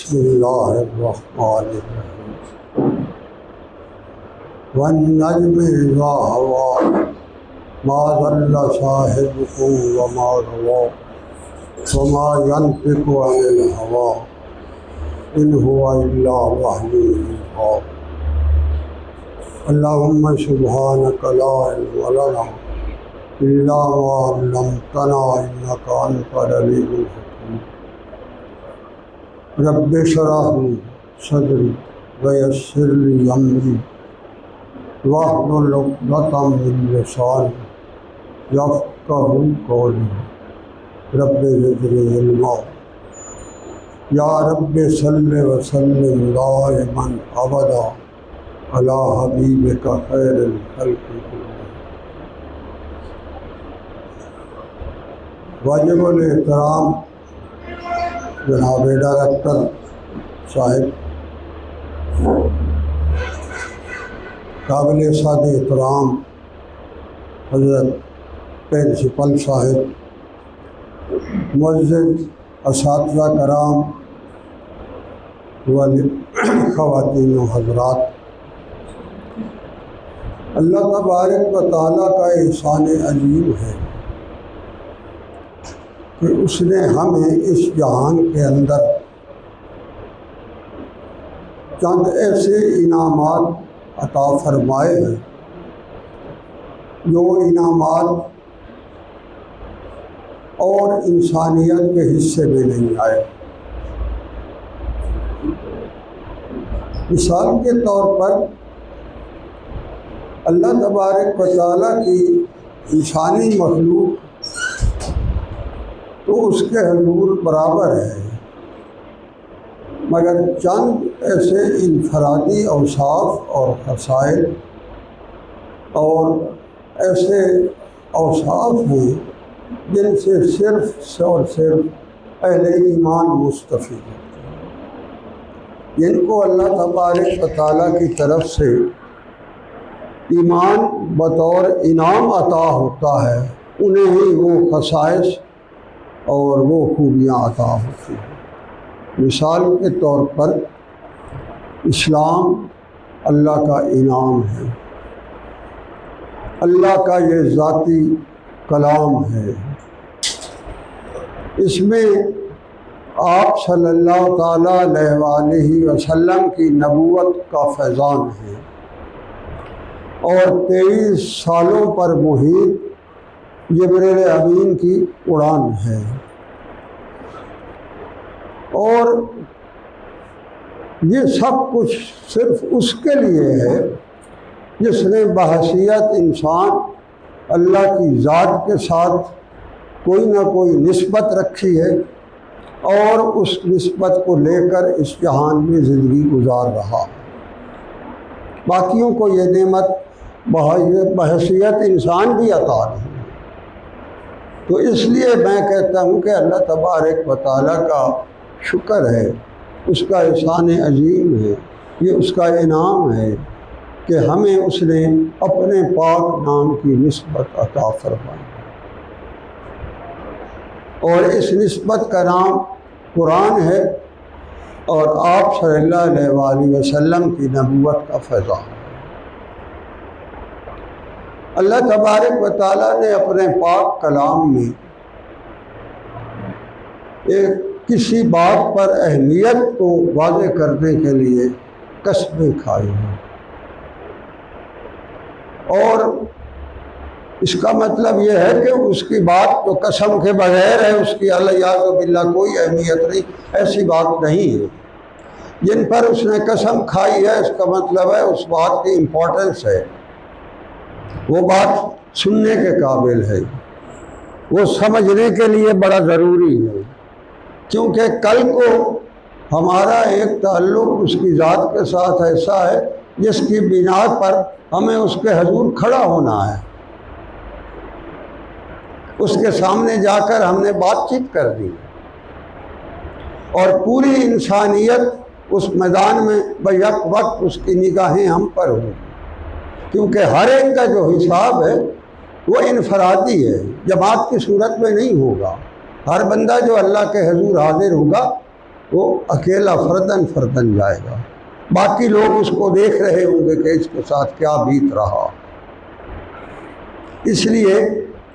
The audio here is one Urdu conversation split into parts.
بسم اللہ الرحمن الرحیم والنجم اذا هوى ما ضل صاحبكم وما غوى وما ينطق عن الهوى إن هو إلا وحي يوحى اللهم سبحانك لا علم لنا إلا ما علمتنا إنك أنت العليم الحكيم رب اشرح لي صدري ويسر لي أمري واحلل عقدة من لساني يفقهوا قولي رب زدني علما یا رب صلی وسلم دائما ابدا علی حبیبک خیر الخلق کلهم۔ واجب الاحترام جناب ڈائریکٹر صاحب، قابل صد احترام حضرت پرنسپل صاحب، معزز اساتذہ کرام، خواتین و حضرات، اللہ تبارک و تعالیٰ کا احسان عظیم ہے کہ اس نے ہمیں اس جہان کے اندر چند ایسے انعامات عطا فرمائے ہیں جو انعامات اور انسانیت کے حصے میں نہیں آئے۔ مثال کے طور پر اللہ تبارک و تعالیٰ کی انسانی مخلوق تو اس کے حضور برابر ہے، مگر چند ایسے انفرادی اوصاف اور خصائل اور ایسے اوصاف ہیں جن سے صرف اور صرف اہل ایمان مستفید ہیں، جن کو اللہ تبارک و تعالیٰ کی طرف سے ایمان بطور انعام عطا ہوتا ہے، انہیں ہی وہ خصائص اور وہ خوبیاں عطا ہوتی ہیں۔ مثال کے طور پر اسلام اللہ کا انعام ہے، اللہ کا یہ ذاتی کلام ہے، اس میں آپ صلی اللہ تعالیٰ علیہ وآلہ وسلم کی نبوت کا فیضان ہے اور 23 سالوں پر محیط جبریل امین کی اڑان ہے، اور یہ سب کچھ صرف اس کے لیے ہے جس نے بحیثیت انسان اللہ کی ذات کے ساتھ کوئی نہ کوئی نسبت رکھی ہے اور اس نسبت کو لے کر اس جہان میں زندگی گزار رہا۔ باقیوں کو یہ نعمت بحیثیت انسان بھی عطا نہیں، تو اس لیے میں کہتا ہوں کہ اللہ تبارک و تعالیٰ کا شکر ہے، اس کا احسان عظیم ہے، یہ اس کا انعام ہے کہ ہمیں اس نے اپنے پاک نام کی نسبت عطا فرمائی، اور اس نسبت کا نام قرآن ہے اور آپ صلی اللہ علیہ وآلہ وسلم کی نبوت کا فیضان۔ اللہ تبارک و تعالیٰ نے اپنے پاک کلام میں ایک کسی بات پر اہمیت کو واضح کرنے کے لیے قسمیں کھائی ہیں، اور اس کا مطلب یہ ہے کہ اس کی بات تو قسم کے بغیر ہے، اس کی علیہ باللہ کوئی اہمیت نہیں، ایسی بات نہیں ہے۔ جن پر اس نے قسم کھائی ہے اس کا مطلب ہے اس بات کی امپورٹنس ہے، وہ بات سننے کے قابل ہے، وہ سمجھنے کے لیے بڑا ضروری ہے، کیونکہ کل کو ہمارا ایک تعلق اس کی ذات کے ساتھ ایسا ہے جس کی بنا پر ہمیں اس کے حضور کھڑا ہونا ہے، اس کے سامنے جا کر ہم نے بات چیت کر دی، اور پوری انسانیت اس میدان میں بیک وقت اس کی نگاہیں ہم پر ہوں، کیونکہ ہر ایک کا جو حساب ہے وہ انفرادی ہے، جماعت کی صورت میں نہیں ہوگا۔ ہر بندہ جو اللہ کے حضور حاضر ہوگا وہ اکیلا فردن فردن جائے گا، باقی لوگ اس کو دیکھ رہے ہوں گے کہ اس کے ساتھ کیا بیت رہا۔ اس لیے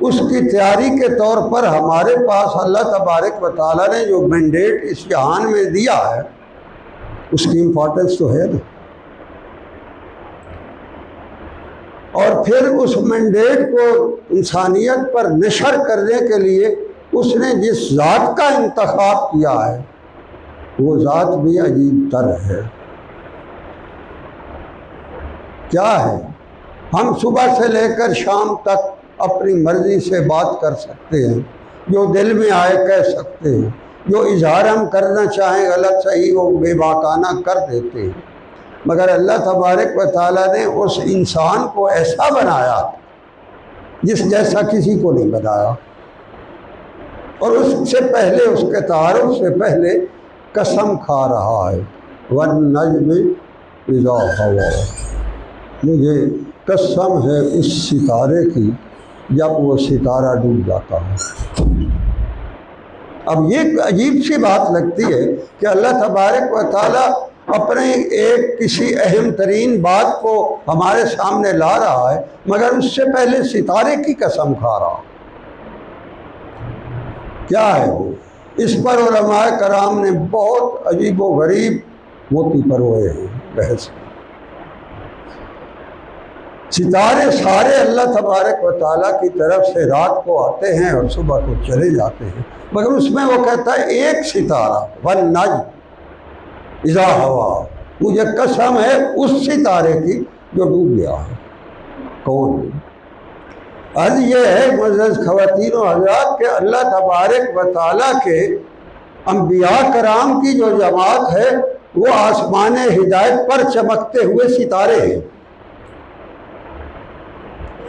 اس کی تیاری کے طور پر ہمارے پاس اللہ تبارک و تعالیٰ نے جو مینڈیٹ اس جہان میں دیا ہے اس کی امپورٹنس تو ہے نا۔ اور پھر اس مینڈیٹ کو انسانیت پر نشر کرنے کے لیے اس نے جس ذات کا انتخاب کیا ہے وہ ذات بھی عجیب تر ہے۔ کیا ہے؟ ہم صبح سے لے کر شام تک اپنی مرضی سے بات کر سکتے ہیں، جو دل میں آئے کہہ سکتے ہیں، جو اظہار ہم کرنا چاہیں غلط صحیح وہ بے باکانہ کر دیتے ہیں، مگر اللہ تبارک و تعالیٰ نے اس انسان کو ایسا بنایا جس جیسا کسی کو نہیں بنایا، اور اس سے پہلے اس کے تعارف سے پہلے قسم کھا رہا ہے وَالنَّجْمِ إِذَا هَوَىٰ، مجھے قسم ہے اس ستارے کی جب وہ ستارہ ڈوب جاتا ہے۔ اب یہ عجیب سی بات لگتی ہے کہ اللہ تبارک و تعالیٰ اپنے ایک کسی اہم ترین بات کو ہمارے سامنے لا رہا ہے مگر اس سے پہلے ستارے کی قسم کھا رہا۔ کیا ہے وہ؟ اس پر علماء کرام نے بہت عجیب و غریب موتی پروئے ہیں بحث۔ ستارے سارے اللہ تبارک و تعالیٰ کی طرف سے رات کو آتے ہیں اور صبح کو چلے جاتے ہیں، مگر اس میں وہ کہتا ہے ایک ستارہ وَالنَّجْمِ إِذَا هَوَىٰ، مجھے قسم ہے اس ستارے کی جو ڈوب گیا ہے۔ کون ہے؟ عرض یہ ہے معزز خواتین و حضرات کہ اللہ تبارک و تعالیٰ کے انبیاء کرام کی جو جماعت ہے وہ آسمان ہدایت پر چمکتے ہوئے ستارے ہیں۔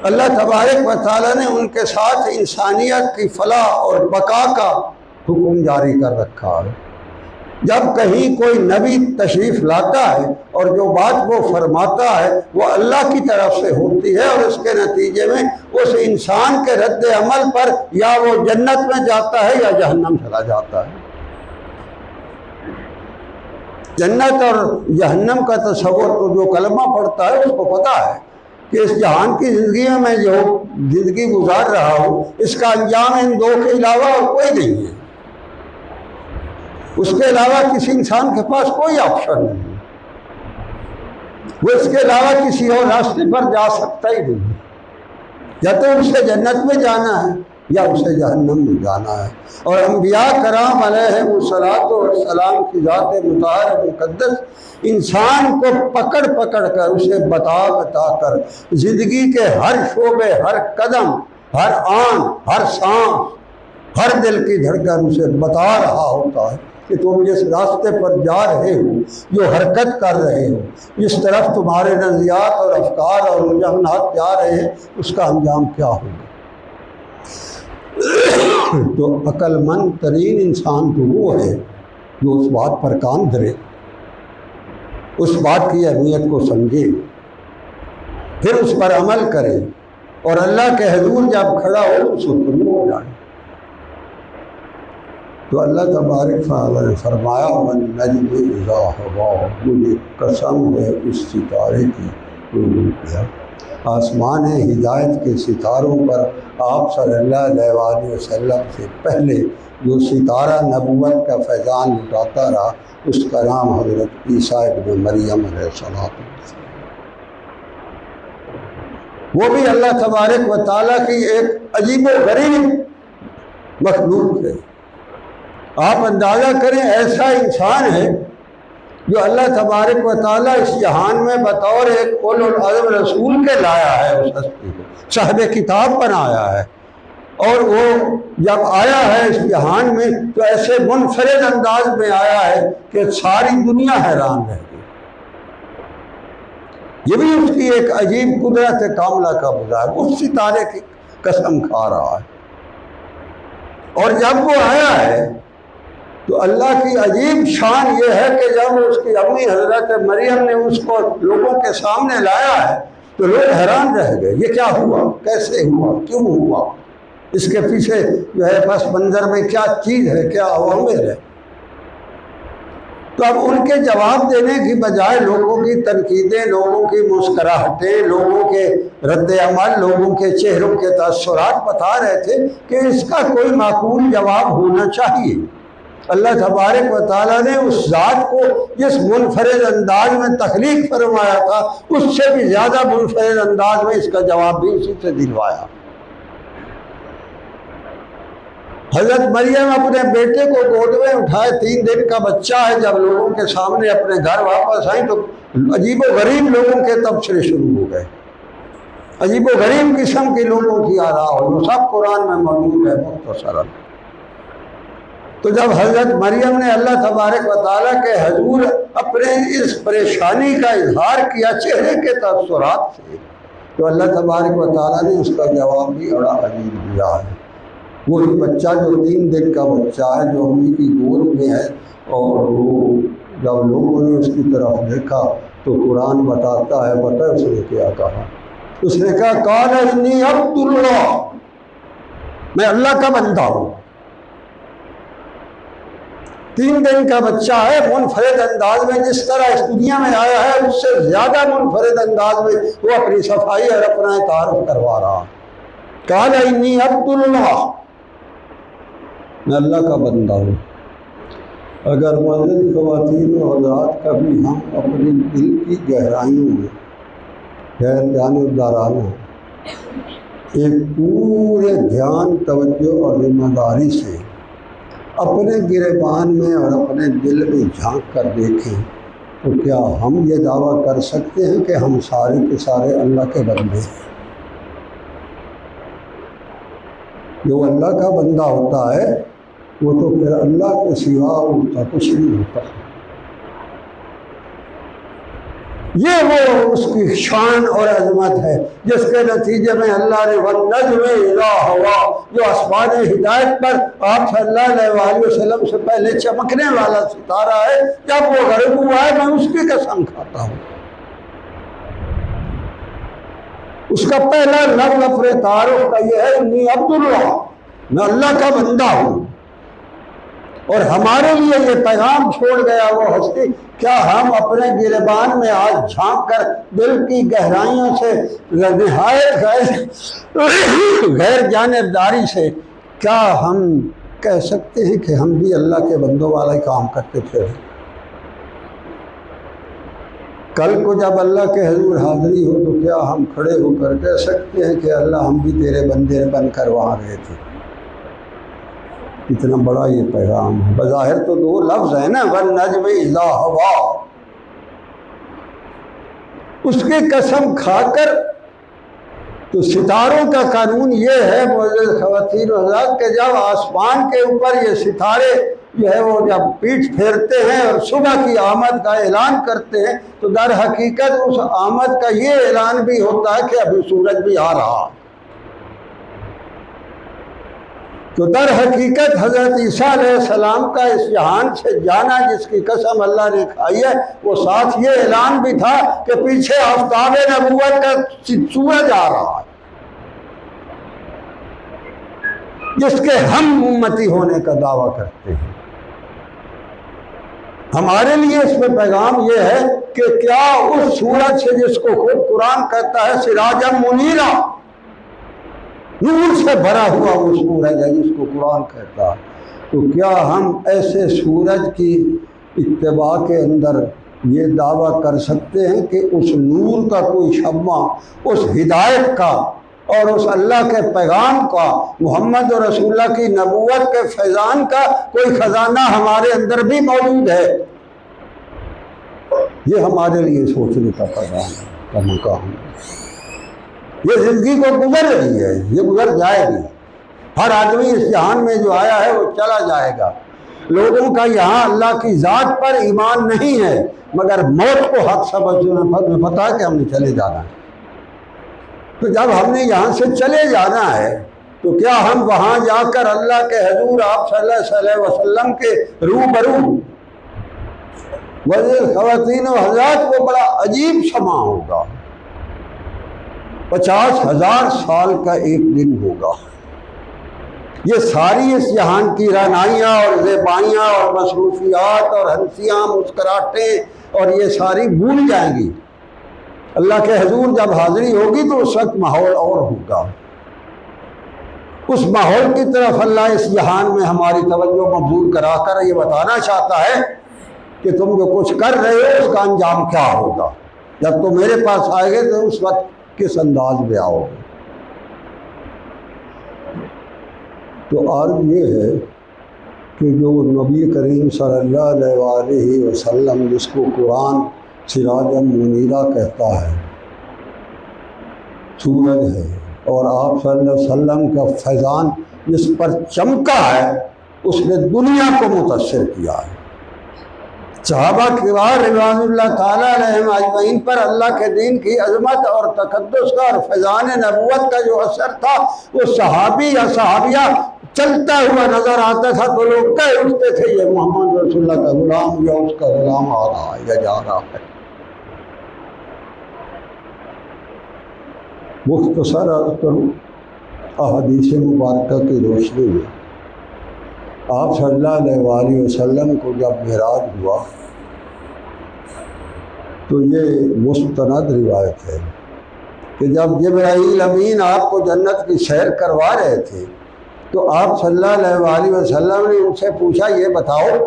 اللہ تبارک و تعالیٰ نے ان کے ساتھ انسانیت کی فلاح اور بقا کا حکم جاری کر رکھا ہے۔ جب کہیں کوئی نبی تشریف لاتا ہے اور جو بات وہ فرماتا ہے وہ اللہ کی طرف سے ہوتی ہے اور اس کے نتیجے میں اس انسان کے رد عمل پر یا وہ جنت میں جاتا ہے یا جہنم چلا جاتا ہے۔ جنت اور جہنم کا تصور تو جو کلمہ پڑھتا ہے اس کو پتہ ہے کہ اس جہان کی زندگی میں میں جو زندگی گزار رہا ہوں اس کا انجام ان دو کے علاوہ اور کوئی نہیں ہے، اس کے علاوہ کسی انسان کے پاس کوئی آپشن نہیں ہے، وہ اس کے علاوہ کسی اور راستے پر جا سکتا ہی نہیں، یا تو اسے جنت میں جانا ہے یا اسے جہنم میں جانا ہے۔ اور انبیاء کرام علیہ الصلاۃ والسلام کی ذات مطہر مقدس انسان کو پکڑ پکڑ کر اسے بتا بتا کر زندگی کے ہر شعبے، ہر قدم، ہر آن، ہر سانس، ہر دل کی دھڑکن اسے بتا رہا ہوتا ہے کہ تم جس راستے پر جا رہے ہو، جو حرکت کر رہے ہو، جس طرف تمہارے نظریات اور افکار اور رجحانات جا رہے ہیں اس کا انجام کیا ہوگا۔ تو عقل مند ترین انسان تو وہ ہے جو اس بات پر کان دھرے، اس بات کی اہمیت کو سمجھے، پھر اس پر عمل کرے اور اللہ کے حضور جب کھڑا ہو تو سرخرو ہو جائے۔ تو اللہ تبارک تعالیٰ نے فرمایا وَالنَّجْمِ إِذَا هَوَىٰ، مجھے قسم ہے اس ستارے کی جو ڈوب گیا۔ آسمان ہدایت کے ستاروں پر آپ صلی اللہ علیہ وسلم سے پہلے جو ستارہ نبوت کا فیضان لٹاتا رہا اس کا نام حضرت عیسیٰ ابن مریم علیہ السلام، وہ بھی اللہ تبارک و تعالیٰ کی ایک عجیب و غریب مخلوق ہے۔ آپ اندازہ کریں ایسا انسان ہے جو اللہ تبارک و تعالیٰ اس جہان میں بطور ایک اولو العزم رسول کے لایا ہے، اس ہستی کو صاحب کتاب بنایا ہے، اور وہ جب آیا ہے اس جہان میں تو ایسے منفرد انداز میں آیا ہے کہ ساری دنیا حیران رہ گئی۔ یہ بھی اس کی ایک عجیب قدرت کاملہ کا مظاہر، اس ستارے کی قسم کھا رہا ہے۔ اور جب وہ آیا ہے تو اللہ کی عجیب شان یہ ہے کہ جب اس کی امی حضرت مریم نے اس کو لوگوں کے سامنے لایا ہے تو لوگ حیران رہ گئے، یہ کیا ہوا، کیسے ہوا، کیوں ہوا، اس کے پیچھے جو ہے پس منظر میں کیا چیز ہے، کیا عوامل ہے۔ تو اب ان کے جواب دینے کی بجائے لوگوں کی تنقیدیں، لوگوں کی مسکراہٹیں، لوگوں کے رد عمل، لوگوں کے چہروں کے تاثرات بتا رہے تھے کہ اس کا کوئی معقول جواب ہونا چاہیے۔ اللہ تبارک و تعالیٰ نے اس ذات کو جس منفرد انداز میں تخلیق فرمایا تھا اس سے بھی زیادہ منفرد انداز میں اس کا جواب بھی اسی سے دلوایا۔ حضرت مریم اپنے بیٹے کو گود میں اٹھائے، 3 دن کا بچہ ہے، جب لوگوں کے سامنے اپنے گھر واپس آئیں تو عجیب و غریب لوگوں کے تبصرے شروع ہو گئے، عجیب و غریب قسم کے لوگوں کی آراء ہو، سب قرآن میں موجود ہے مختصراً۔ تو جب حضرت مریم نے اللہ تبارک و تعالیٰ کے حضور اپنے اس پریشانی کا اظہار کیا چہرے کے تاثرات سے، تو اللہ تبارک و تعالیٰ نے اس کا جواب بھی بڑا عجیب دیا ہے۔ وہی بچہ جو 3 دن کا بچہ ہے، جو امی کی گود میں ہے، اور وہ جب لوگوں نے اس کی طرف دیکھا تو قرآن بتاتا ہے، پتہ اس نے کیا کہا؟ اس نے کہا قال انی عبد اللہ، میں اللہ کا بندہ ہوں۔ 3 دن کا بچہ ہے، منفرد انداز میں جس طرح اس دنیا میں آیا ہے اس سے زیادہ منفرد انداز میں وہ اپنی صفائی اور اپنا تعارف کروا رہا۔ قال انی عبد اللہ، میں اللہ کا بندہ ہوں۔ اگر معزز خواتین و حضرات کبھی ہم اپنے دل کی گہرائیوں میں غیر جانبدارانہ ایک پورے دھیان، توجہ اور ذمہ داری سے اپنے گریبان میں اور اپنے دل میں جھانک کر دیکھیں تو کیا ہم یہ دعویٰ کر سکتے ہیں کہ ہم سارے کے سارے اللہ کے بندے ہیں؟ جو اللہ کا بندہ ہوتا ہے وہ تو پھر اللہ کے سوا اس کا کچھ نہیں ہوتا۔ یہ وہ اس کی شان اور عظمت ہے جس کے نتیجے میں اللہ نے وَالنَّجْمِ إِذَا هَوَىٰ، جو آسمان ہدایت پر آپ صلی اللہ علیہ وآلہ وسلم سے پہلے چمکنے والا ستارہ ہے، جب وہ غروب ہوا ہے میں اس کی قسم کھاتا ہوں۔ اس کا پہلا لفظ اپنے تعارف کا یہ ہے انی عبد اللہ، میں اللہ کا بندہ ہوں۔ اور ہمارے لیے یہ پیغام چھوڑ گیا وہ ہستی، کیا ہم اپنے گریبان میں آج جھانک کر دل کی گہرائیوں سے نہایت غیر جانبداری سے کیا ہم کہہ سکتے ہیں کہ ہم بھی اللہ کے بندوں والا ہی کام کرتے تھے؟ کل کو جب اللہ کے حضور حاضری ہو تو کیا ہم کھڑے ہو کر کہہ سکتے ہیں کہ اللہ ہم بھی تیرے بندے بن کر وہاں گئے تھے؟ اتنا بڑا یہ پیغام ہے۔ بظاہر تو 2 لفظ ہیں نا، وَالنَّجْمِ إِذَا هَوَىٰ، اس کی قسم کھا کر تو ستاروں کا قانون یہ ہے معزز خواتین و حضرات کہ جب آسمان کے اوپر یہ ستارے جو ہے وہ جب پیٹھ پھیرتے ہیں اور صبح کی آمد کا اعلان کرتے ہیں تو در حقیقت اس آمد کا یہ اعلان بھی ہوتا ہے کہ ابھی سورج بھی آ رہا ہے۔ تو در حقیقت حضرت عیسیٰ علیہ السلام کا اس جہان سے جانا جس کی قسم اللہ نے کھائی ہے، وہ ساتھ یہ اعلان بھی تھا کہ پیچھے آفتاب نبوت کا سورج آ رہا ہے جس کے ہم امتی ہونے کا دعویٰ کرتے ہیں۔ ہمارے لیے اس میں پیغام یہ ہے کہ کیا اس سورج سے جس کو خود قرآن کہتا ہے سراجا منیرا، نور سے بھرا ہوا وہ سورج ہے جس کو قرآن کہتا ہے، تو کیا ہم ایسے سورج کی اتباع کے اندر یہ دعویٰ کر سکتے ہیں کہ اس نور کا کوئی شمع، اس ہدایت کا اور اس اللہ کے پیغام کا، محمد رسول اللہ کی نبوت کے فیضان کا کوئی خزانہ ہمارے اندر بھی موجود ہے؟ یہ ہمارے لیے سوچنے کا پیغام کا مقام ہے۔ یہ زندگی کو گزر رہی ہے، یہ گزر جائے گی۔ ہر آدمی اس جہان میں جو آیا ہے وہ چلا جائے گا۔ لوگوں کا یہاں اللہ کی ذات پر ایمان نہیں ہے، مگر موت کو حق سمجھنے پتہ ہے کہ ہم نے چلے جانا ہے۔ تو جب ہم نے یہاں سے چلے جانا ہے تو کیا ہم وہاں جا کر اللہ کے حضور آپ صلی اللہ علیہ وسلم کے روبرو معزز خواتین و حضرات وہ بڑا عجیب سما ہوگا، 50,000 سال کا ایک دن ہوگا۔ یہ ساری اس جہان کی رعنائیاں اور زیبائیاں اور مصروفیات اور ہنسیاں مسکراہٹیں اور یہ ساری بھول جائیں گی۔ اللہ کے حضور جب حاضری ہوگی تو اس وقت ماحول اور ہوگا۔ اس ماحول کی طرف اللہ اس جہان میں ہماری توجہ مبذول کرا کر یہ بتانا چاہتا ہے کہ تم جو کچھ کر رہے ہو اس کا انجام کیا ہوگا۔ جب تم میرے پاس آئے گے تو اس وقت کس انداز میں آؤ گے۔ تو عرض یہ ہے کہ جو نبی کریم صلی اللہ علیہ وسلم جس کو قرآن سراجا منیرہ کہتا ہے، سورج ہے، اور آپ صلی اللہ علیہ وسلم کا فیضان جس پر چمکا ہے، اس نے دنیا کو متاثر کیا ہے۔ صحابہ کرام رضوان اللہ تعالیٰ علیہم اجمعین پر اللہ کے دین کی عظمت اور تقدس کا اور فیضان نبوت کا جو اثر تھا، وہ صحابی یا صحابیہ چلتا ہوا نظر آتا تھا تو لوگ کہہ اٹھتے تھے یہ محمد رسول اللہ کا غلام یا اس کا غلام آ رہا ہے یا جا رہا ہے۔ مختصر عرض کروں، احادیث مبارکہ کی روشنی میں آپ صلی اللہ علیہ وسلم کو جب معراج ہوا تو یہ مستند روایت ہے کہ جب جبرائیل امین آپ کو جنت کی سیر کروا رہے تھے تو آپ صلی اللہ علیہ وسلم نے ان سے پوچھا یہ بتاؤ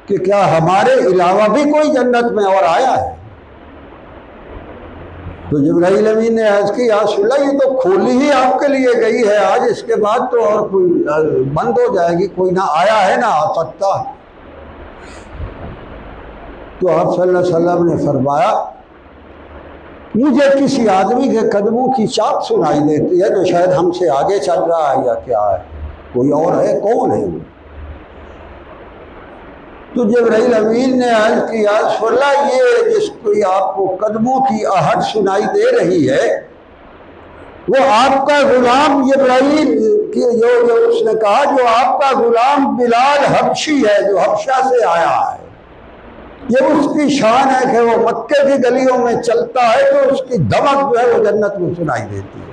کہ کیا ہمارے علاوہ بھی کوئی جنت میں اور آیا ہے؟ تو جبرائیل امین نے عرض کی یا رسول اللہ یہ تو کھولی ہی آپ کے لیے گئی ہے، آج اس کے بعد تو اور کوئی بند ہو جائے گی، کوئی نہ آیا ہے نہ آ سکتا۔ تو آپ صلی اللہ علیہ وسلم نے فرمایا مجھے کسی آدمی کے قدموں کی چاپ سنائی دیتی ہے جو شاید ہم سے آگے چل رہا ہے یا کیا ہے، کوئی اور ہے، کون ہے وہ؟ تو جبرائیل امین نے عرض کی یا رسول اللہ یہ جس کو آپ کو قدموں کی آہٹ سنائی دے رہی ہے وہ آپ کا غلام جبرائیل کی جو اس نے کہا جو آپ کا غلام بلال حبشی ہے جو حبشہ سے آیا ہے، یہ اس کی شان ہے کہ وہ مکے کی گلیوں میں چلتا ہے تو اس کی دمک جو ہے وہ جنت میں سنائی دیتی ہے۔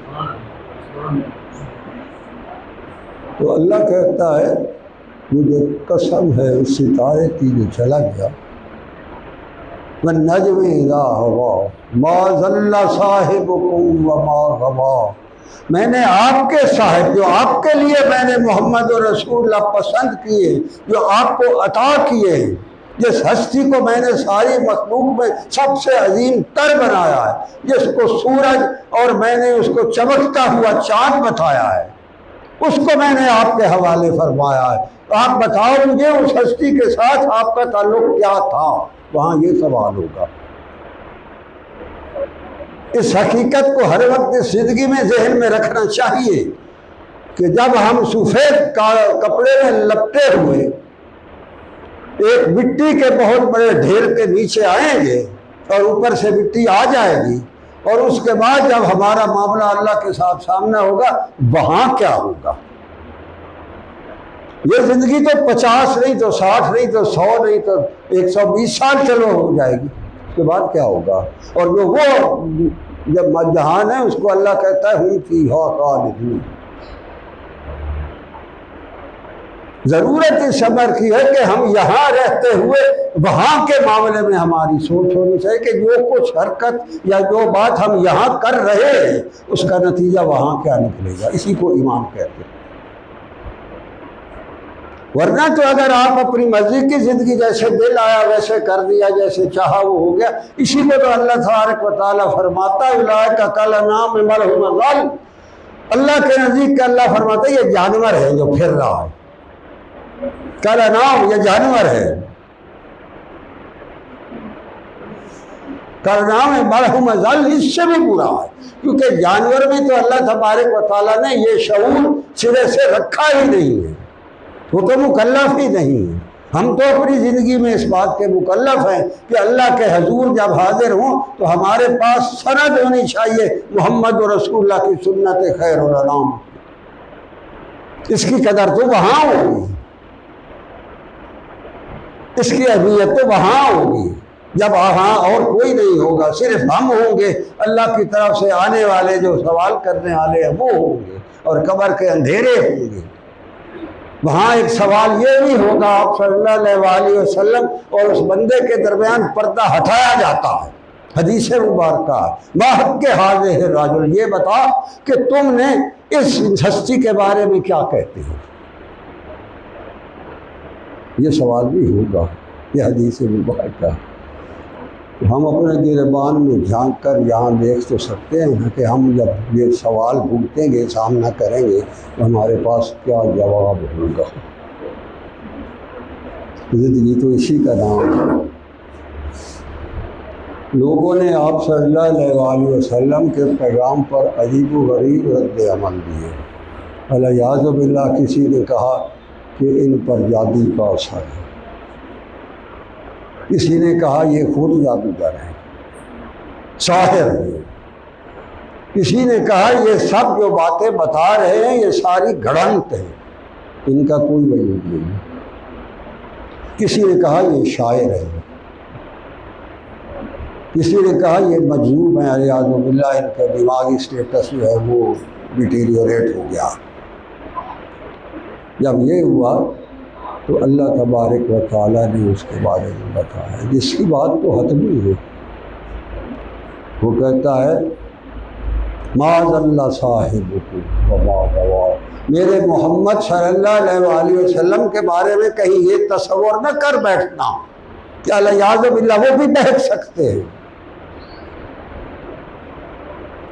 تو اللہ کہتا ہے مجھے قسم ہے اس ستارے کی جو چلا گیا، وَالنَّجْمِ إِذَا هَوَىٰ مَا ضَلَّ صَاحِبُكُمْ وَمَا غَوَىٰ، میں نے آپ کے صاحب جو آپ کے لیے میں نے محمد رسول اللہ پسند کیے، جو آپ کو عطا کیے، جس ہستی کو میں نے ساری مخلوق میں سب سے عظیم تر بنایا ہے، جس کو سورج اور میں نے اس کو چمکتا ہوا چاند بتایا ہے، اس کو میں نے آپ کے حوالے فرمایا ہے۔ آپ بتاؤ مجھے اس ہستی کے ساتھ آپ کا تعلق کیا تھا؟ وہاں یہ سوال ہوگا۔ اس حقیقت کو ہر وقت اس زندگی میں ذہن میں رکھنا چاہیے کہ جب ہم سفید کپڑے میں لپٹے ہوئے ایک مٹی کے بہت بڑے ڈھیر کے نیچے آئیں گے اور اوپر سے مٹی آ جائے گی، اور اس کے بعد جب ہمارا معاملہ اللہ کے ساتھ سامنا ہوگا وہاں کیا ہوگا؟ یہ زندگی تو 50 نہیں تو 60 نہیں تو 100 نہیں تو 120 سال چلو ہو جائے گی، اس کے بعد کیا ہوگا؟ اور جو وہ جب جہان ہے اس کو اللہ کہتا ہے ہم فیہا خالدون۔ ضرورت اس امر کی ہے کہ ہم یہاں رہتے ہوئے وہاں کے معاملے میں ہماری سوچ ہونی چاہیے کہ جو کچھ حرکت یا جو بات ہم یہاں کر رہے ہیں اس کا نتیجہ وہاں کیا نکلے گا، اسی کو ایمان کہتے ہیں۔ ورنہ تو اگر آپ اپنی مرضی کی زندگی جیسے دل آیا ویسے کر دیا، جیسے چاہا وہ ہو گیا، اسی کو تو اللہ تبارک و تعالیٰ فرماتا ہے اولئک کالانعام بل ھم اضل، اللہ کے نزدیک کہ اللہ فرماتا ہے یہ جانور ہے جو پھر رہا ہے، کالانعام یہ جانور ہے، کالانعام بل ھم اضل اس سے بھی برا ہے، کیونکہ جانور میں تو اللہ تبارک و تعالیٰ نے یہ شعور سرے سے رکھا ہی نہیں ہے، وہ تو مکلف ہی نہیں ہے۔ ہم تو اپنی زندگی میں اس بات کے مکلف ہیں کہ اللہ کے حضور جب حاضر ہوں تو ہمارے پاس سند ہونی چاہیے محمد رسول اللہ کی سنت خیر الانام، اس کی قدر تو وہاں ہوگی، اس کی اہمیت تو وہاں ہوگی جب وہاں اور کوئی نہیں ہوگا، صرف ہم ہوں گے، اللہ کی طرف سے آنے والے جو سوال کرنے والے ہیں وہ ہوں گے، اور قبر کے اندھیرے ہوں گے۔ وہاں ایک سوال یہ بھی ہوگا، آپ صلی اللہ علیہ وسلم اور اس بندے کے درمیان پردہ ہٹایا جاتا ہے۔ حدیث مبارکہ ما حق حاضر الرجل، یہ بتا کہ تم نے اس ہستی کے بارے میں کیا کہتے ہو، یہ سوال بھی ہوگا، یہ حدیث مبارکہ۔ ہم اپنے گریبان میں جھانک کر یہاں دیکھ تو سکتے ہیں کہ ہم جب یہ سوال بھگتیں گے، سامنا کریں گے، تو ہمارے پاس کیا جواب ہوگا۔ زندگی تو اسی کا نام ہے۔ لوگوں نے آپ صلی اللہ علیہ وسلم کے پیغام پر عجیب و غریب رد عمل دیے۔ الیاذ باللہ، کسی نے کہا کہ ان پر جادو کا اثر ہے، کسی نے کہا یہ خود جادوگر ہے، ساحر ہے، کسی نے کہا یہ سب جو باتیں بتا رہے ہیں یہ ساری گھڑنت ہے، ان کا کوئی وجود نہیں۔ کسی نے کہا یہ شاعر ہے، کسی نے کہا یہ مجذوب ہے، الیاذ باللہ ان کا دماغی اسٹیٹس جو ہے وہ ڈیٹیریوریٹ ہو گیا۔ جب یہ ہوا تو اللہ تبارک و تعالیٰ نے اس کے بارے میں بتایا، جس کی بات تو حتمی ہے۔ وہ کہتا ہے معاذ اللہ صاحبکم وما غوا، میرے محمد صلی اللہ علیہ وسلم کے بارے میں کہیں یہ تصور نہ کر بیٹھنا کہ الیاذ باللہ وہ بھی بہک سکتے ہیں،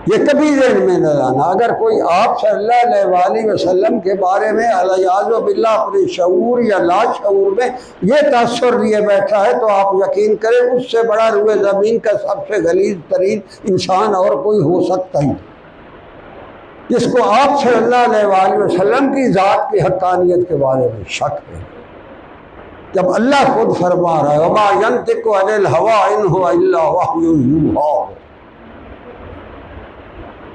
یہ کبھی ذہن میں نہ لانا۔ اگر کوئی آپ صلی اللہ علیہ وسلم کے بارے میں الیاذ باللہ اپنے شعور یا لا شعور میں یہ تاثر لیے بیٹھا ہے تو آپ یقین کریں اس سے بڑا روئے زمین کا سب سے غلیظ ترین انسان اور کوئی ہو سکتا ہی، جس کو آپ صلی اللہ علیہ وسلم کی ذات کی حقانیت کے بارے میں شک ہے، جب اللہ خود فرما رہا ہے وما ينطق عن الهوى ان هو الا وحی یوحی،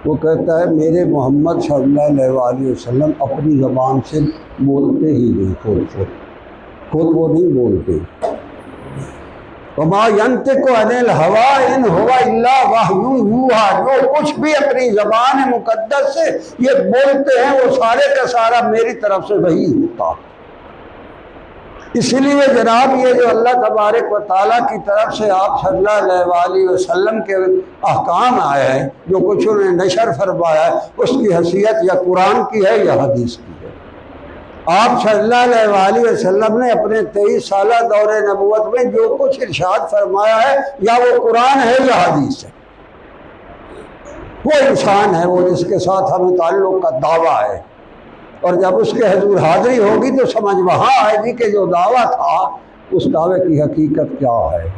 وہ کہتا ہے میرے محمد صلی اللہ علیہ وسلم اپنی زبان سے بولتے ہی نہیں، خود وہ نہیں بولتے۔ وما ينطق عن الهوى ان هو الا وحی یوحی، جو کچھ بھی اپنی زبان مقدس سے یہ بولتے ہیں وہ سارے کا سارا میری طرف سے وحی ہوتا۔ اسی لیے جناب یہ جو اللہ تبارک و تعالیٰ کی طرف سے آپ صلی اللہ علیہ وسلم کے احکام آئے ہیں، جو کچھ انہوں نے نشر فرمایا ہے، اس کی حیثیت یا قرآن کی ہے یا حدیث کی ہے۔ آپ صلی اللہ علیہ وسلم نے اپنے 23 سالہ دور نبوت میں جو کچھ ارشاد فرمایا ہے یا وہ قرآن ہے یا حدیث ہے۔ وہ انسان ہے وہ جس کے ساتھ ہمیں تعلق کا دعویٰ ہے، اور جب اس کے حضور حاضری ہوگی تو سمجھ وہاں آئے گی کہ جو دعویٰ تھا اس دعوے کی حقیقت کیا ہے۔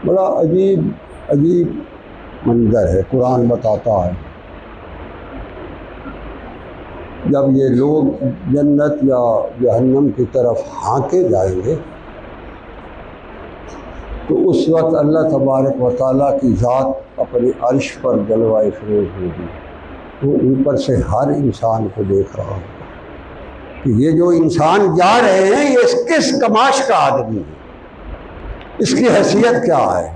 بڑا عجیب منظر ہے، قرآن بتاتا ہے جب یہ لوگ جنت یا جہنم کی طرف ہانکے جائیں گے تو اس وقت اللہ تبارک و تعالیٰ کی ذات اپنے عرش پر جلوہ افروز ہوگی، وہ اوپر سے ہر انسان کو دیکھ رہا ہوگا کہ یہ جو انسان جا رہے ہیں یہ کس کماش کا آدمی ہے، اس کی حیثیت کیا ہے،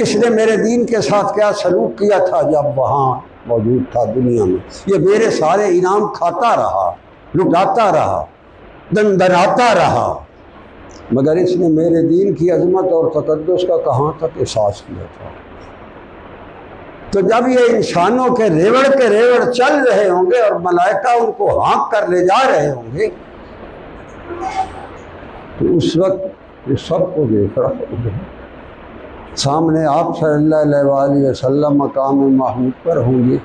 اس نے میرے دین کے ساتھ کیا سلوک کیا تھا جب وہاں موجود تھا دنیا میں، یہ میرے سارے انعام کھاتا رہا، لٹاتا رہا، دندناتا رہا، مگر اس نے میرے دین کی عظمت اور تقدس کا کہاں تک احساس کیا تھا۔ تو جب یہ انسانوں کے ریوڑ چل رہے ہوں گے اور ملائکہ ان کو ہانک کر لے جا رہے ہوں گے تو اس وقت یہ سب کو دیکھ رہا ہوگا، سامنے آپ صلی اللہ علیہ وسلم مقام محمود پر ہوں گے،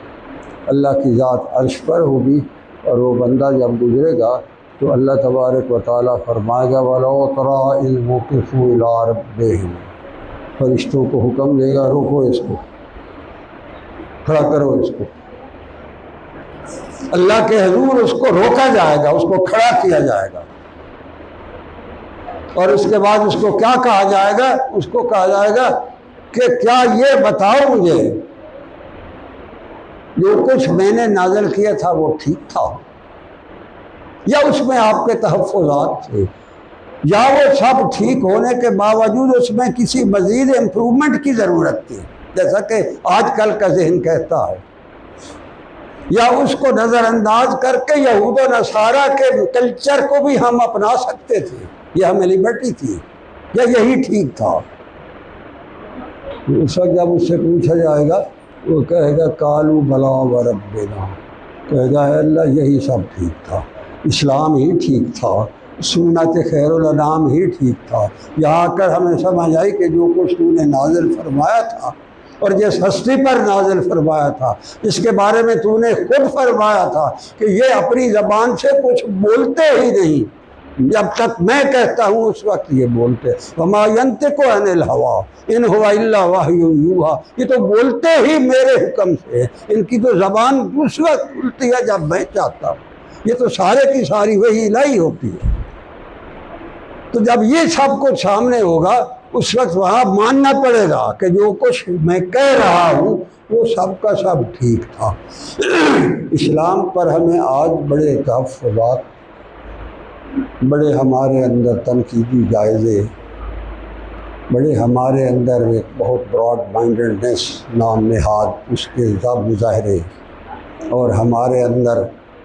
اللہ کی ذات عرش پر ہوگی، اور وہ بندہ جب گزرے گا تو اللہ تبارک و تعالیٰ فرمائے گا وَلَوْ تَرَىٰ إِذْ وُقِفُوا إِلَىٰ رَبِّهِمْ، فرشتوں کو حکم دے گا روکو اس کو، کھڑا کرو اس کو، اللہ کے حضور اس کو روکا جائے گا، اس کو کھڑا کیا جائے گا، اور اس کے بعد اس کو کیا کہا جائے گا؟ اس کو کہا جائے گا کہ کیا یہ بتاؤ مجھے جو کچھ میں نے نازل کیا تھا وہ ٹھیک تھا یا اس میں آپ کے تحفظات تھے، یا وہ سب ٹھیک ہونے کے باوجود اس میں کسی مزید امپرومنٹ کی ضرورت تھی، جیسا کہ آج کل کا ذہن کہتا ہے۔ یا اس کو نظر انداز کر کے یہود و نصارہ کے کلچر کو بھی ہم اپنا سکتے تھے، یہ ہمیں لبرٹی تھی، یا یہی ٹھیک تھا؟ اس وقت جب اس سے پوچھا جائے گا وہ کہے گا قالوا بلا وربنا، کہے گا اے اللہ یہی سب ٹھیک تھا، اسلام ہی ٹھیک تھا، سنت خیر الانام ہی ٹھیک تھا، یہاں کر ہمیں سمجھ آئی کہ جو کچھ تو نے نازل فرمایا تھا اور جس ہستی پر نازل فرمایا تھا، اس کے بارے میں تو نے خود فرمایا تھا کہ یہ اپنی زبان سے کچھ بولتے ہی نہیں، جب تک میں کہتا ہوں اس وقت یہ بولتے، وما ينطق عن الهوى ان هو الا وحی یوحی، یہ تو بولتے ہی میرے حکم سے، ان کی تو زبان اس وقت کھلتی ہے جب میں چاہتا ہوں، یہ تو سارے کی ساری وحی الہی ہوتی ہے۔ تو جب یہ سب کچھ سامنے ہوگا اس وقت وہاں ماننا پڑے گا کہ جو کچھ میں کہہ رہا ہوں وہ سب کا سب ٹھیک تھا۔ اسلام پر ہمیں آج بڑے تحفظات، بڑے ہمارے اندر تنقیدی جائزے، بڑے ہمارے اندر ایک بہت براڈ مائنڈڈنیس نام نہاد اس کے ضب مظاہرے، اور ہمارے اندر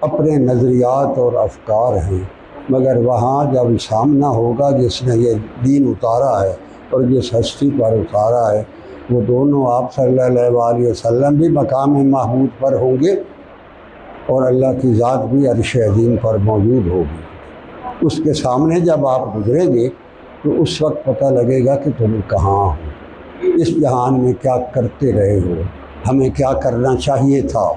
اپنے نظریات اور افکار ہیں، مگر وہاں جب سامنا ہوگا جس نے یہ دین اتارا ہے اور جس ہستی پر اتارا ہے، وہ دونوں آپ صلی اللہ علیہ وسلم بھی مقام محمود پر ہوں گے اور اللہ کی ذات بھی عرش عظیم پر موجود ہوگی۔ اس کے سامنے جب آپ گزریں گے تو اس وقت پتہ لگے گا کہ تم کہاں ہو، اس جہان میں کیا کرتے رہے ہو، ہمیں کیا کرنا چاہیے تھا،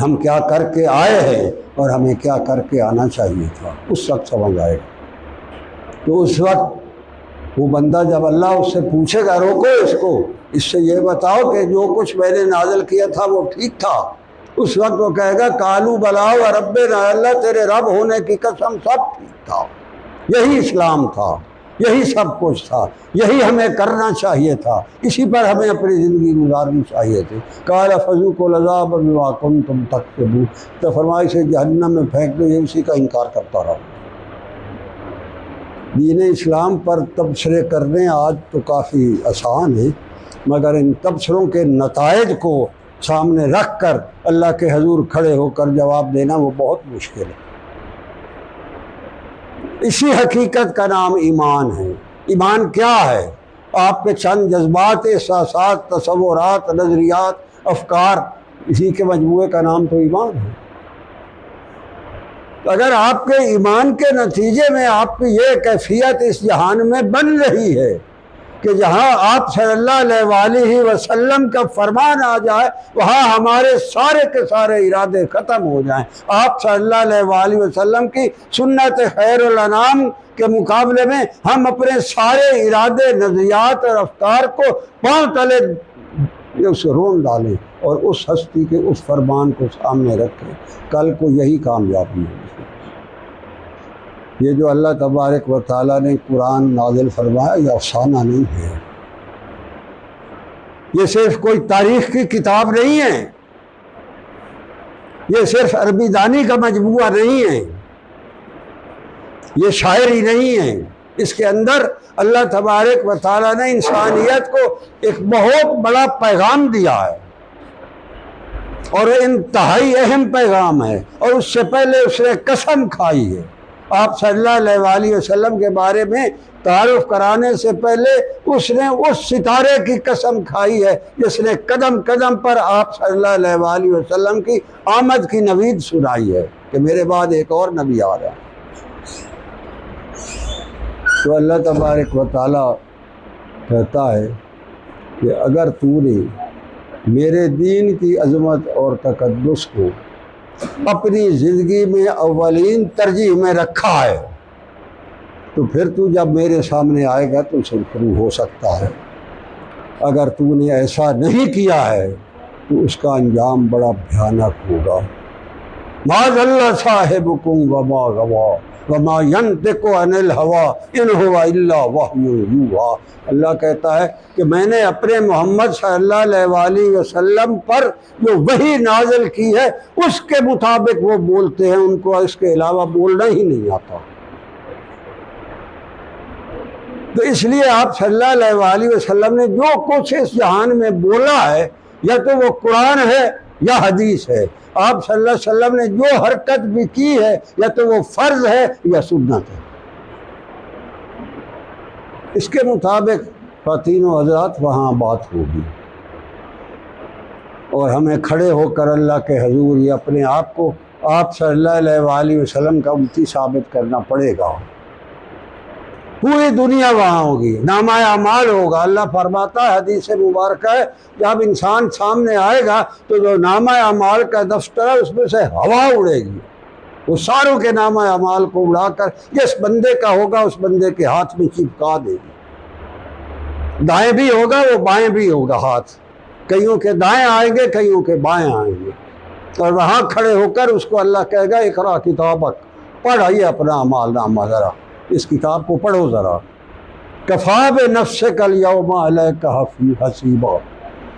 ہم کیا کر کے آئے ہیں اور ہمیں کیا کر کے آنا چاہیے تھا، اس وقت سمجھ آئے گا۔ تو اس وقت وہ بندہ جب اللہ اس سے پوچھے گا روکو اس کو، اس سے یہ بتاؤ کہ جو کچھ میں نے نازل کیا تھا وہ ٹھیک تھا، اس وقت وہ کہے گا قالوا بلا وربنا، اللہ تیرے رب ہونے کی قسم سب ٹھیک تھا، یہی اسلام تھا، یہی سب کچھ تھا، یہی ہمیں کرنا چاہیے تھا، اسی پر ہمیں اپنی زندگی گزارنی چاہیے تھی۔ قال فذوقوا العذاب بما کنتم تکذبون، تو فرمایا سے جہنم میں پھینک دو، یہ اسی کا انکار کرتا رہا۔ دین اسلام پر تبصرے کرنے آج تو کافی آسان ہے، مگر ان تبصروں کے نتائج کو سامنے رکھ کر اللہ کے حضور کھڑے ہو کر جواب دینا وہ بہت مشکل ہے۔ اسی حقیقت کا نام ایمان ہے۔ ایمان کیا ہے؟ آپ کے چند جذبات، احساسات، تصورات، نظریات، افکار، اسی کے مجموعے کا نام تو ایمان ہے۔ اگر آپ کے ایمان کے نتیجے میں آپ کی یہ کیفیت اس جہان میں بن رہی ہے کہ جہاں آپ صلی اللہ علیہ وآلہ وسلم کا فرمان آ جائے وہاں ہمارے سارے کے سارے ارادے ختم ہو جائیں، آپ صلی اللہ علیہ وآلہ وسلم کی سنت خیر الانام کے مقابلے میں ہم اپنے سارے ارادے، نظریات اور افکار کو پاؤں تلے اس رون ڈالیں اور اس ہستی کے اس فرمان کو سامنے رکھیں، کل کو یہی کامیابی ہے۔ یہ جو اللہ تبارک و تعالیٰ نے قرآن نازل فرمایا یہ افسانہ نہیں ہے، یہ صرف کوئی تاریخ کی کتاب نہیں ہے، یہ صرف عربی دانی کا مجموعہ نہیں ہے، یہ شاعری نہیں ہے، اس کے اندر اللہ تبارک و تعالیٰ نے انسانیت کو ایک بہت بڑا پیغام دیا ہے اور انتہائی اہم پیغام ہے، اور اس سے پہلے اس نے قسم کھائی ہے۔ آپ صلی اللہ علیہ وآلہ وسلم کے بارے میں تعارف کرانے سے پہلے اس نے اس ستارے کی قسم کھائی ہے جس نے قدم قدم پر آپ صلی اللہ علیہ وآلہ وسلم کی آمد کی نوید سنائی ہے کہ میرے بعد ایک اور نبی آ رہا ہے۔ تو اللہ تبارک و تعالیٰ کہتا ہے کہ اگر تو نے میرے دین کی عظمت اور تقدس کو اپنی زندگی میں اولین ترجیح میں رکھا ہے تو پھر تو جب میرے سامنے آئے گا تو سرخرو ہو سکتا ہے، اگر تو نے ایسا نہیں کیا ہے تو اس کا انجام بڑا بھیانک ہوگا۔ ما ضل صاحبکم وما غوی وما ينطق عن الهوى ان هو الا وحی یوحی، اللہ کہتا ہے کہ میں نے اپنے محمد صلی اللہ علیہ وآلہ وسلم پر جو وحی نازل کی ہے اس کے مطابق وہ بولتے ہیں، ان کو اس کے علاوہ بولنا ہی نہیں آتا۔ تو اس لیے آپ صلی اللہ علیہ وآلہ وسلم نے جو کچھ اس جہان میں بولا ہے یا تو وہ قرآن ہے یا حدیث ہے۔ آپ صلی اللہ علیہ وسلم نے جو حرکت بھی کی ہے یا تو وہ فرض ہے یا سنت ہے، اس کے مطابق خواتینوں حضرات وہاں بات ہوگی، اور ہمیں کھڑے ہو کر اللہ کے حضور یہ اپنے آپ کو آپ صلی اللہ علیہ وآلہ وسلم کا امتی ثابت کرنا پڑے گا۔ پوری دنیا وہاں ہوگی، نامہ اعمال ہوگا۔ اللہ فرماتا ہے، حدیث مبارکہ ہے، جب انسان سامنے آئے گا تو جو نامہ اعمال کا دفتر ہے اس میں سے ہوا اڑے گی، وہ ساروں کے نامہ اعمال کو اڑا کر جس بندے کا ہوگا اس بندے کے ہاتھ میں چپکا دے گی۔ دائیں بھی ہوگا وہ بائیں بھی ہوگا ہاتھ، کئیوں کے دائیں آئیں گے کئیوں کے بائیں آئیں گے، اور وہاں کھڑے ہو کر اس کو اللہ کہے گا اقرا کتابک، پڑھائیے اپنا اعمال نامہ، ذرا اس کتاب کو پڑھو ذرا۔ کفا بنفسک الیوم علیک حسیبا،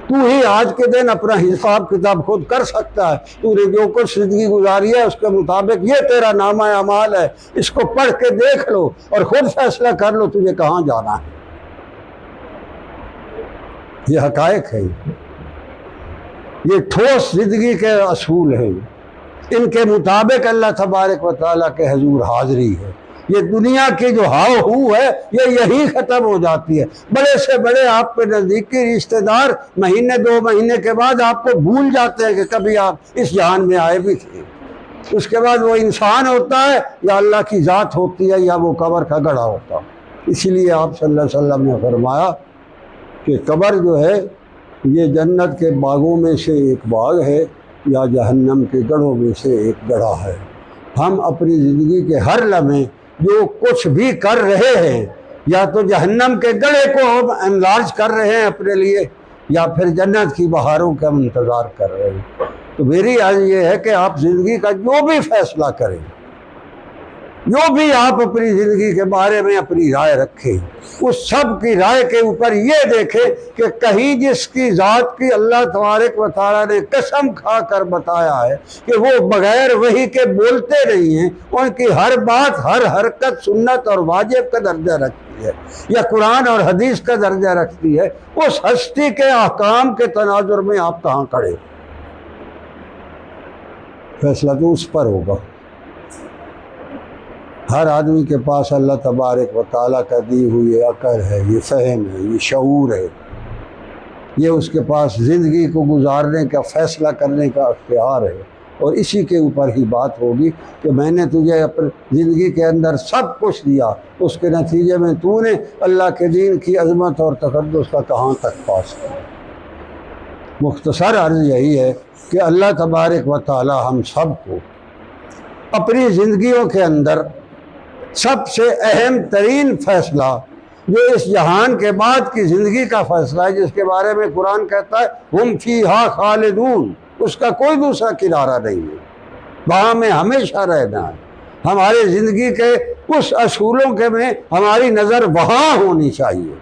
تو ہی آج کے دن اپنا حساب کتاب خود کر سکتا ہے۔ تو نے جو کچھ زندگی گزاری ہے اس کے مطابق یہ تیرا نامہ اعمال ہے، اس کو پڑھ کے دیکھ لو اور خود فیصلہ کر لو تجھے کہاں جانا ہے۔ یہ حقائق ہے، یہ ٹھوس زندگی کے اصول ہیں، ان کے مطابق اللہ تبارک و تعالیٰ کے حضور حاضری ہے۔ یہ دنیا کی جو ہاؤ ہو ہے یہ یہی ختم ہو جاتی ہے۔ بڑے سے بڑے آپ کے نزدیکی رشتہ دار مہینے 2 مہینے کے بعد آپ کو بھول جاتے ہیں کہ کبھی آپ اس جہان میں آئے بھی تھے۔ اس کے بعد وہ انسان ہوتا ہے یا اللہ کی ذات ہوتی ہے یا وہ قبر کا گڑھا ہوتا ہے۔ اسی لیے آپ صلی اللہ علیہ وسلم نے فرمایا کہ قبر جو ہے یہ جنت کے باغوں میں سے ایک باغ ہے یا جہنم کے گڑھوں میں سے ایک گڑھا ہے۔ ہم اپنی زندگی کے ہر لمحے جو کچھ بھی کر رہے ہیں یا تو جہنم کے گڑھے کو ہم انلارج کر رہے ہیں اپنے لیے یا پھر جنت کی بہاروں کا ہم انتظار کر رہے ہیں۔ تو میری عرض یہ ہے کہ آپ زندگی کا جو بھی فیصلہ کریں، جو بھی آپ اپنی زندگی کے بارے میں اپنی رائے رکھیں، اس سب کی رائے کے اوپر یہ دیکھیں کہ کہیں جس کی ذات کی اللہ تبارک و تعالیٰ نے قسم کھا کر بتایا ہے کہ وہ بغیر وحی کے بولتے نہیں ہیں، ان کی ہر بات ہر حرکت سنت اور واجب کا درجہ رکھتی ہے یا قرآن اور حدیث کا درجہ رکھتی ہے، اس ہستی کے احکام کے تناظر میں آپ کہاں کھڑے؟ فیصلہ تو اس پر ہوگا۔ ہر آدمی کے پاس اللہ تبارک و تعالیٰ کا دی ہوئی عقل ہے، یہ فہم ہے، یہ شعور ہے، یہ اس کے پاس زندگی کو گزارنے کا فیصلہ کرنے کا اختیار ہے، اور اسی کے اوپر ہی بات ہوگی کہ میں نے تجھے اپنی زندگی کے اندر سب کچھ دیا، اس کے نتیجے میں تو نے اللہ کے دین کی عظمت اور تقدس کا کہاں تک پاس کیا۔ مختصر عرض یہی ہے کہ اللہ تبارک و تعالیٰ ہم سب کو اپنی زندگیوں کے اندر سب سے اہم ترین فیصلہ جو اس جہان کے بعد کی زندگی کا فیصلہ ہے، جس کے بارے میں قرآن کہتا ہے ہم فیہا خالدون، اس کا کوئی دوسرا کنارہ نہیں ہے، وہاں میں ہمیشہ رہنا ہے۔ ہماری زندگی کے اس اصولوں کے میں ہماری نظر وہاں ہونی چاہیے۔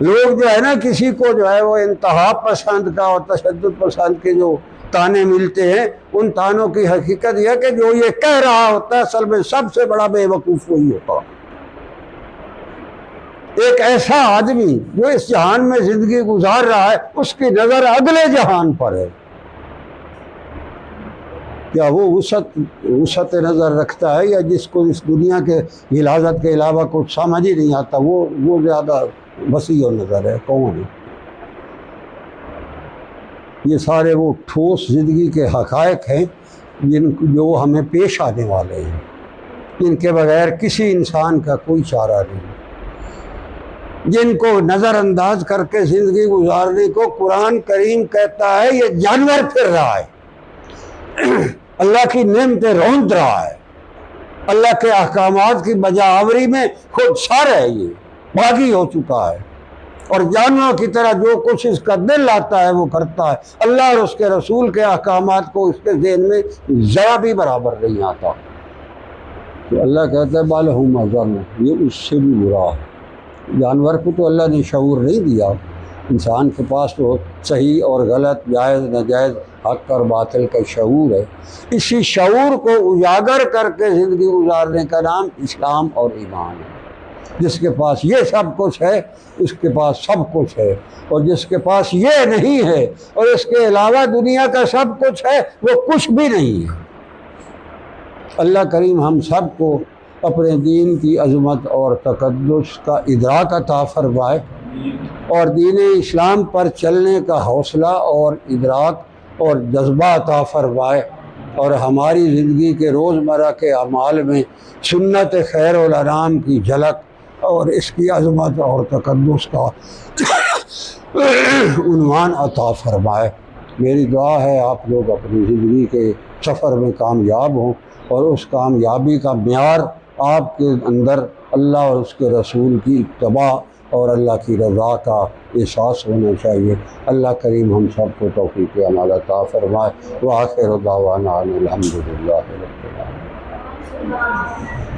لوگ جو ہے نا کسی کو جو ہے وہ انتہا پسند کا اور تشدد پسند کے جو تانے ملتے ہیں، ان تانوں کی حقیقت یہ ہے کہ جو یہ کہہ رہا ہوتا ہے اصل میں سب سے بڑا بے وقوف وہی ہوتا ہے۔ ایک ایسا آدمی جو اس جہان میں زندگی گزار رہا ہے اس کی نظر اگلے جہان پر ہے، کیا وہ وسعت نظر رکھتا ہے یا جس کو اس دنیا کے غلاظت کے علاوہ کچھ سمجھ ہی نہیں آتا وہ زیادہ وسیع نظر ہے؟ کون ہے؟ یہ سارے وہ ٹھوس زندگی کے حقائق ہیں جو ہمیں پیش آنے والے ہیں، جن کے بغیر کسی انسان کا کوئی چارہ نہیں، جن کو نظر انداز کر کے زندگی گزارنے کو قرآن کریم کہتا ہے یہ جانور پھر رہا ہے، اللہ کی نعمتیں روند رہا ہے، اللہ کے احکامات کی بجا آوری میں خود سر ہے، یہ باغی ہو چکا ہے، اور جانوروں کی طرح جو کچھ اس کا دل آتا ہے وہ کرتا ہے۔ اللہ اور اس کے رسول کے احکامات کو اس کے ذہن میں ذرا بھی برابر نہیں آتا۔ تو اللہ کہتا ہے بالہم اضل، یہ اس سے بھی برا ہے۔ جانور کو تو اللہ نے شعور نہیں دیا، انسان کے پاس تو صحیح اور غلط، جائز ناجائز، حق اور باطل کا شعور ہے۔ اسی شعور کو اجاگر کر کے زندگی گزارنے کا نام اسلام اور ایمان ہے۔ جس کے پاس یہ سب کچھ ہے اس کے پاس سب کچھ ہے، اور جس کے پاس یہ نہیں ہے اور اس کے علاوہ دنیا کا سب کچھ ہے وہ کچھ بھی نہیں ہے۔ اللہ کریم ہم سب کو اپنے دین کی عظمت اور تقدس کا ادراک عطا فرمائے، اور دین اسلام پر چلنے کا حوصلہ اور ادراک اور جذبہ عطا فرمائے، اور ہماری زندگی کے روزمرہ کے اعمال میں سنت خیر الانام کی جھلک اور اس کی عظمت اور تقدس کا عنوان عطا فرمائے۔ میری دعا ہے آپ لوگ اپنی زندگی کے سفر میں کامیاب ہوں، اور اس کامیابی کا معیار آپ کے اندر اللہ اور اس کے رسول کی اتباع اور اللہ کی رضا کا احساس ہونا چاہیے۔ اللہ کریم ہم سب کو توفیق عمل عطا فرمائے۔ وآخر دعوانا ان الحمد للہ رب العالمین۔